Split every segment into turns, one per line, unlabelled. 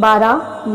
12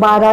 12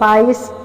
22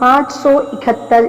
571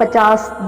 50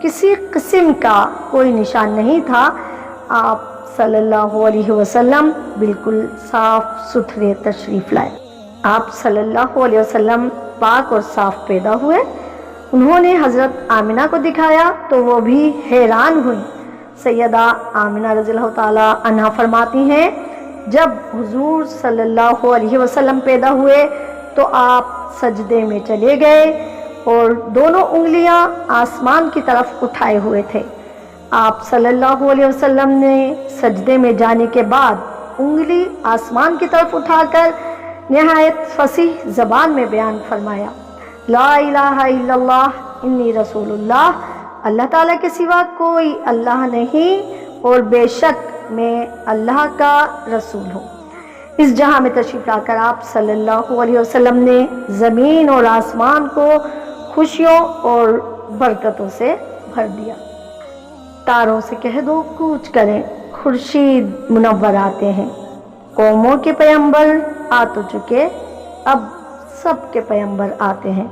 کسی قسم کا کوئی نشان نہیں تھا۔ آپ صلی اللہ علیہ وسلم بالکل صاف ستھرے تشریف لائے۔ آپ صلی اللہ علیہ وسلم پاک اور صاف پیدا ہوئے۔ انہوں نے حضرت آمنہ کو دکھایا تو وہ بھی حیران ہوئی۔ سیدہ آمنہ رضی اللہ تعالی عنہا فرماتی ہیں، جب حضور صلی اللہ علیہ وسلم پیدا ہوئے تو آپ سجدے میں چلے گئے اور دونوں انگلیاں آسمان کی طرف اٹھائے ہوئے تھے۔ آپ صلی اللہ علیہ وسلم نے سجدے میں جانے کے بعد انگلی آسمان کی طرف اٹھا کر نہایت فصیح زبان میں بیان فرمایا، لا الہ الا اللہ انی رسول اللہ، اللہ تعالیٰ کے سوا کوئی اللہ نہیں اور بے شک میں اللہ کا رسول ہوں۔ اس جہاں میں تشریف لا کر آپ صلی اللہ علیہ وسلم نے زمین اور آسمان کو خوشیوں اور برکتوں سے بھر دیا۔ تاروں سے کہہ دو کوچ کریں، خورشید منور آتے ہیں، قوموں کے پیغمبر آ تو چکے، اب سب کے پیغمبر آتے ہیں۔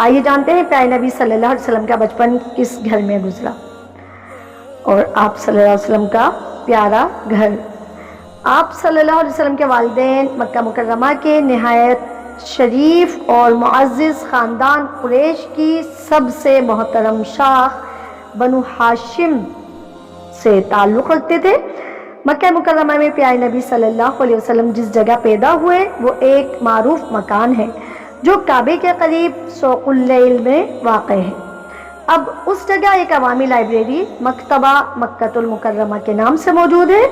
آئیے جانتے ہیں پیارے نبی صلی اللہ علیہ وسلم کا بچپن کس گھر میں گزرا اور آپ صلی اللہ علیہ وسلم کا پیارا گھر۔ آپ صلی اللہ علیہ وسلم کے والدین مکہ مکرمہ کے نہایت شریف اور معزز خاندان قریش کی سب سے محترم شاخ بنو ہاشم سے تعلق رکھتے تھے۔ مکہ مکرمہ میں پیارے نبی صلی اللہ علیہ وسلم جس جگہ پیدا ہوئے وہ ایک معروف مکان ہے جو کعبے کے قریب سوق اللیل میں واقع ہے۔ اب اس جگہ ایک عوامی لائبریری مکتبہ مکۃ المکرمہ کے نام سے موجود ہے۔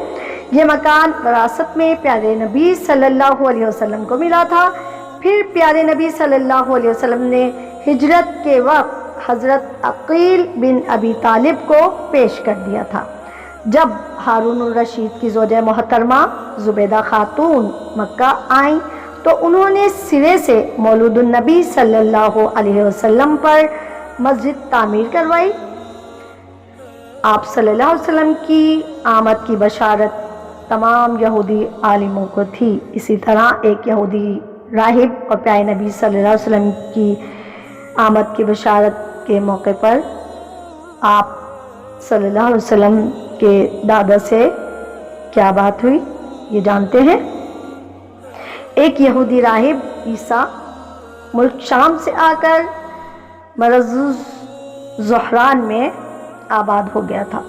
یہ مکان وراثت میں پیارے نبی صلی اللہ علیہ وسلم کو ملا تھا۔ پھر پیارے نبی صلی اللہ علیہ وسلم نے ہجرت کے وقت حضرت عقیل بن ابی طالب کو پیش کر دیا تھا۔ جب ہارون الرشید کی زوجہ محترمہ زبیدہ خاتون مکہ آئیں تو انہوں نے سرے سے مولود النبی صلی اللہ علیہ وسلم پر مسجد تعمیر کروائی۔ آپ صلی اللہ علیہ وسلم کی آمد کی بشارت تمام یہودی عالموں کو تھی۔ اسی طرح ایک یہودی راہب اور پیارے نبی صلی اللہ علیہ وسلم کی آمد کی بشارت کے موقع پر آپ صلی اللہ علیہ وسلم کے دادا سے کیا بات ہوئی یہ جانتے ہیں۔ ایک یہودی راہب عیسیٰ ملک شام سے آ کر مرز زہران میں آباد ہو گیا تھا۔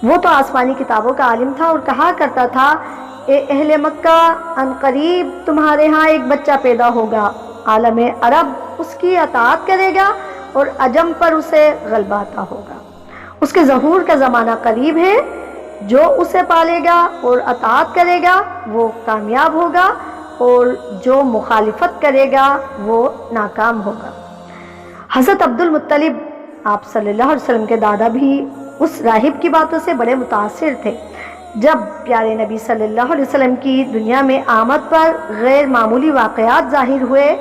وہ تو آسمانی کتابوں کا عالم تھا اور کہا کرتا تھا، اے اہل مکہ، ان قریب تمہارے ہاں ایک بچہ پیدا ہوگا، عالم عرب اس کی اطاعت کرے گا اور عجم پر اسے غلبہ عطا ہوگا۔ اس کے ظہور کا زمانہ قریب ہے، جو اسے پالے گا اور اطاعت کرے گا وہ کامیاب ہوگا اور جو مخالفت کرے گا وہ ناکام ہوگا۔ حضرت عبد المطلب آپ صلی اللہ علیہ وسلم کے دادا بھی اس راہب کی باتوں سے بڑے متاثر تھے۔ جب پیارے نبی صلی اللہ علیہ وسلم کی دنیا میں آمد پر غیر معمولی واقعات ظاہر ہوئے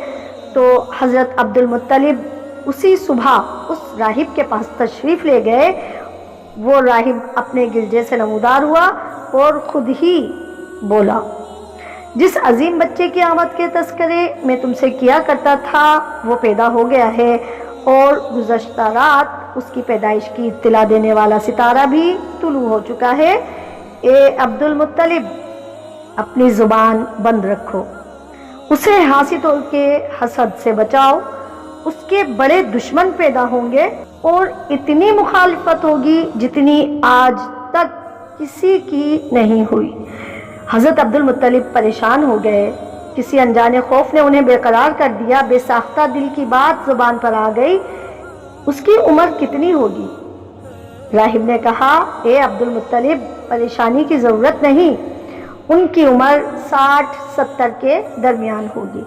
تو حضرت عبد المطلب اسی صبح اس راہب کے پاس تشریف لے گئے۔ وہ راہب اپنے گرجے سے نمودار ہوا اور خود ہی بولا، جس عظیم بچے کی آمد کے تذکرے میں تم سے کیا کرتا تھا وہ پیدا ہو گیا ہے، اور گزشتہ رات اس کی پیدائش کی اطلاع دینے والا ستارہ بھی طلوع ہو چکا ہے۔ اے عبد المطلب، اپنی زبان بند رکھو، اسے ہانسی توڑ کے حسد سے بچاؤ، اس کے بڑے دشمن پیدا ہوں گے اور اتنی مخالفت ہوگی جتنی آج تک کسی کی نہیں ہوئی۔ حضرت عبد المطلب پریشان ہو گئے، کسی انجانے خوف نے انہیں بے قرار کر دیا۔ بے ساختہ دل کی بات زبان پر آ گئی، اس کی عمر کتنی ہوگی؟ راہب نے کہا، اے عبد المطلب، پریشانی کی ضرورت نہیں، ان کی عمر 60-70 کے درمیان ہوگی۔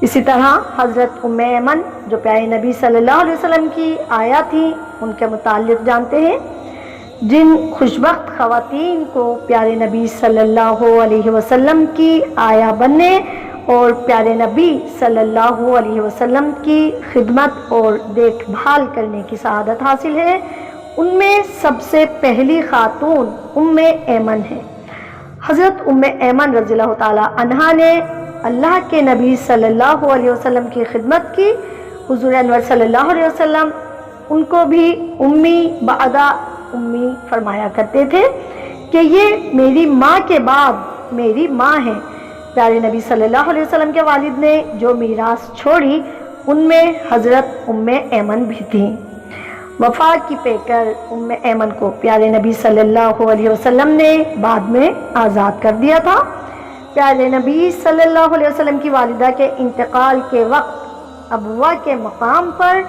اسی طرح حضرت ام ایمن جو پیارے نبی صلی اللہ علیہ وسلم کی آیا تھی، ان کے متعلق جانتے ہیں، جن خوشبخت خواتین کو پیارے نبی صلی اللہ علیہ وسلم کی آیا بننے اور پیارے نبی صلی اللہ علیہ وسلم کی خدمت اور دیکھ بھال کرنے کی سعادت حاصل ہے، ان میں سب سے پہلی خاتون ام ایمن ہے۔ حضرت ام ایمن رضی اللہ تعالی عنہا نے اللہ کے نبی صلی اللہ علیہ وسلم کی خدمت کی۔ حضور انور صلی اللہ علیہ وسلم ان کو بھی امی بعدا امی فرمایا کرتے تھے کہ یہ میری ماں کے بعد میری ماں ہے۔ پیارے نبی صلی اللہ علیہ وسلم کے والد نے جو میراث چھوڑی ان میں حضرت ام ایمن بھی تھیں۔ وفات کی پیکر ام ایمن کو پیارے نبی صلی اللہ علیہ وسلم نے بعد میں آزاد کر دیا تھا۔ پیارے نبی صلی اللہ علیہ وسلم کی والدہ کے انتقال کے وقت ابوا کے مقام پر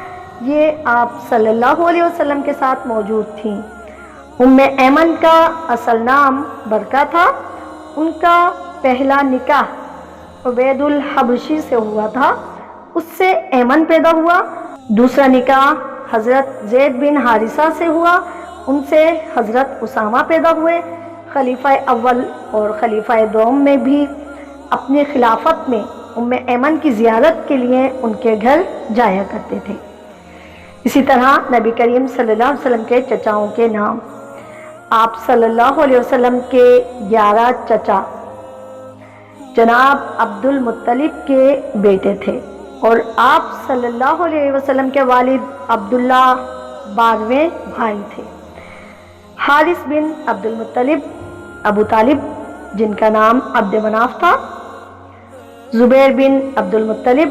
یہ آپ صلی اللہ علیہ وسلم کے ساتھ موجود تھیں۔ ام ایمن کا اصل نام برکہ تھا۔ ان کا پہلا نکاح عبید الحبشی سے ہوا تھا، اس سے ایمن پیدا ہوا۔ دوسرا نکاح حضرت زید بن حارثہ سے ہوا، ان سے حضرت اسامہ پیدا ہوئے۔ خلیفہ اول اور خلیفہ دوم میں بھی اپنی خلافت میں ام ایمن کی زیارت کے لیے ان کے گھر جایا کرتے تھے۔ اسی طرح نبی کریم صلی اللہ علیہ وسلم کے چچاؤں کے نام، آپ صلی اللہ علیہ وسلم کے 11 چچا جناب عبد المطلب کے بیٹے تھے اور آپ صلی اللہ علیہ وسلم کے والد عبداللہ 12ویں بھائی تھے۔ حارث بن عبد المطلب ابو طالب جن کا نام عبد مناف تھا، زبیر بن عبد المطلب،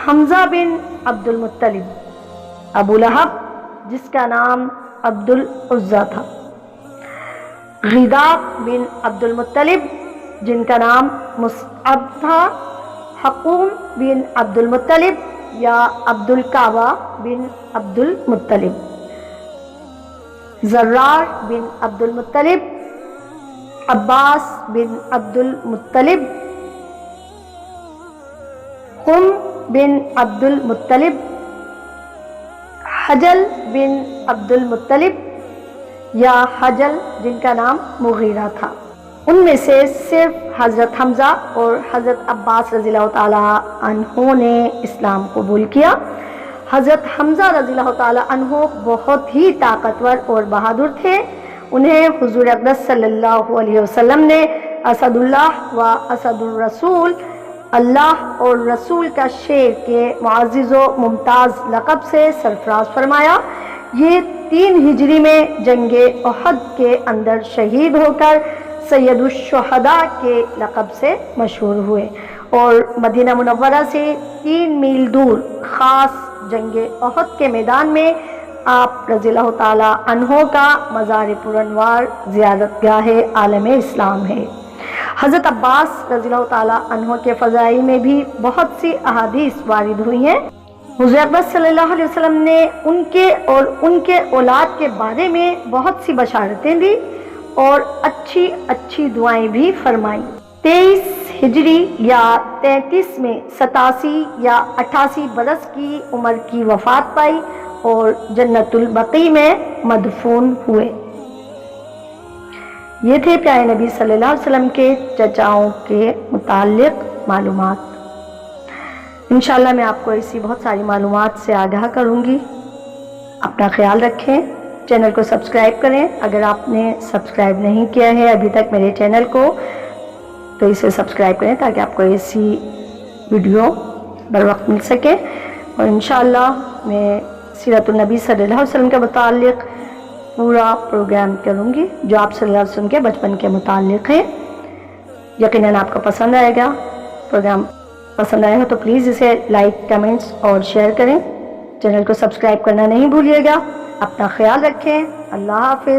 حمزہ بن عبد المطلب، ابو لہب جس کا نام عبد العزیٰ تھا، غیداق بن عبد المطلب جن کا نام مصعب تھا، حقوم بن عبد المطلب یا عبد الکعبہ بن عبد المطلب، زرار بن عبد المطلب، عباس بن عبد المطلب، قم بن عبد المطلب، حجل بن عبد المطلب یا حجل جن کا نام مغیرہ تھا۔ ان میں سے صرف حضرت حمزہ اور حضرت عباس رضی اللہ تعالیٰ عنہ نے اسلام قبول کیا۔ حضرت حمزہ رضی اللہ تعالیٰ عنہ بہت ہی طاقتور اور بہادر تھے۔ انہیں حضور اقدس صلی اللہ علیہ وسلم نے اسد اللہ و اسد الرسول، اللہ اور رسول کا شیر کے معزز و ممتاز لقب سے سرفراز فرمایا۔ یہ 3 ہجری میں جنگ احد کے اندر شہید ہو کر سید الشہداء کے لقب سے مشہور ہوئے اور مدینہ منورہ سے 3 میل دور خاص جنگ احد کے میدان میں آپ رضی اللہ تعالیٰ عنہ کا مزار پرانوار زیارت گاہ عالم اسلام ہے۔ حضرت عباس رضی اللہ تعالیٰ عنہ کے فضائل میں بھی بہت سی احادیث وارد ہوئی ہیں۔ حضور اقدس صلی اللہ علیہ وسلم نے ان کے اور ان کے اولاد کے بارے میں بہت سی بشارتیں دی اور اچھی اچھی دعائیں بھی فرمائیں۔ 23 ہجری یا 33 میں 87 یا 88 برس کی عمر کی وفات پائی اور جنت البقیع میں مدفون ہوئے۔ یہ تھے پیارے نبی صلی اللہ علیہ وسلم کے چچاؤں کے متعلق معلومات۔ انشاءاللہ میں آپ کو اسی بہت ساری معلومات سے آگاہ کروں گی۔ اپنا خیال رکھیں، چینل کو سبسکرائب کریں۔ اگر آپ نے سبسکرائب نہیں کیا ہے ابھی تک میرے چینل کو تو اسے سبسکرائب کریں تاکہ آپ کو ایسی ویڈیو بر وقت مل سکے۔ اور انشاءاللہ میں سیرت النبی صلی اللہ علیہ وسلم کے متعلق پورا پروگرام کروں گی جو آپ صلی اللہ علیہ وسلم کے بچپن کے متعلق ہے۔ یقیناً آپ کو پسند آئے گا۔ پروگرام پسند آیا ہو تو پلیز اسے لائک، کمنٹس اور شیئر کریں۔ چینل کو سبسکرائب کرنا نہیں بھولیے گا۔ اپنا خیال رکھیں۔ اللہ حافظ۔